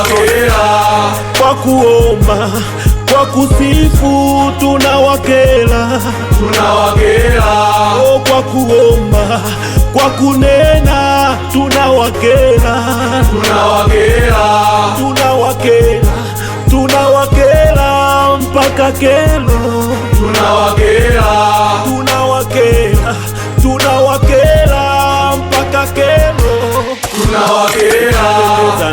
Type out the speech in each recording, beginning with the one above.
tunawakera. Kwa kuomba, kwa kusifu tunawakera. Oh, kwa kuomba, kwa kunena tunawakera. Tunawakera mpaka kelo. Tunawakera mpaka kelo.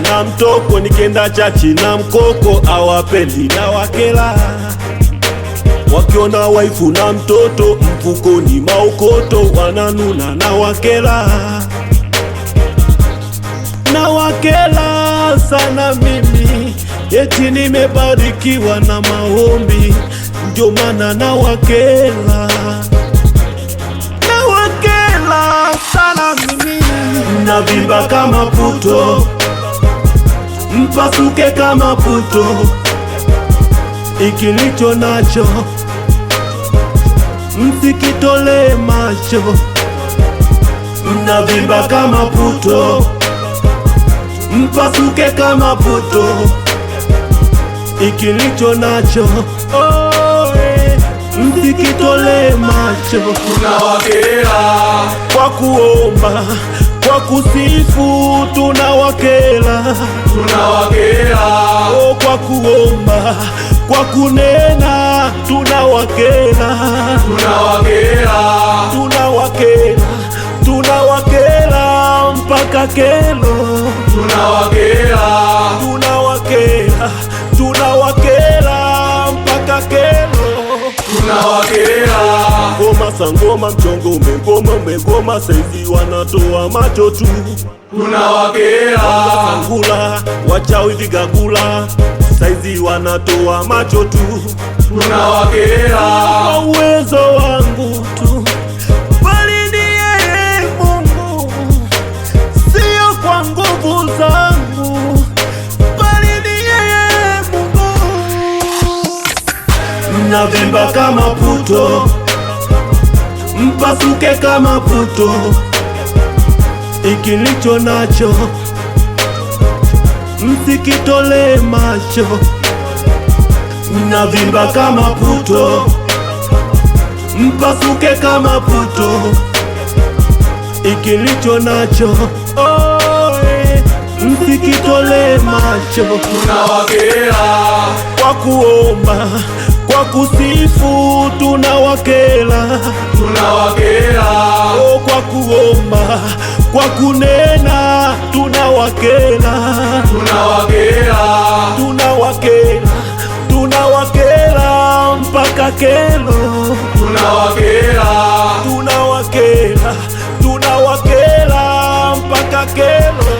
Na mtoko nikenda chachi na mkoko awapendi nawakera. Wakiona waifu na mtoto mfukoni maukoto wananuna nawakera. Nawakera sana mimi, eti nimebarikiwa na maombi, ndio maana nawakera. Nawakera sana mimi. Navimba kama puto, mpasuke kama puto, ikilicho nacho msikitole macho. Navimba kama puto, mpasuke kama puto, ikilicho nacho msikitole macho. Kwa kuomba, kwa kusifu tunawakera. Oh, kwa kuomba, kwa kunena tunawakera. Tunawakera mpaka kelo. Tunawakera mpaka kelo. Ngoma sangoma mchongo umegoma saizi wanatoa macho tu. Sangula wachawi vigagula saizi wanatoa macho tu. Kwa uwezo wangu tu, bali ni yeye Mungu, sio kwa nguvu zangu, bali ni yeye Mungu. Navimba kama puto, mpasuke kama puto, ikilicho nacho msikitole macho. Navimba kama puto, mpasuke kama puto, ikilicho nacho msikitole macho. Kwa kuomba, kwa kusifu tunawakera. Oh, kwa kuomba, kwa kunena tunawakera. Tunawakera mpaka kelo. Tunawakera mpaka kelo.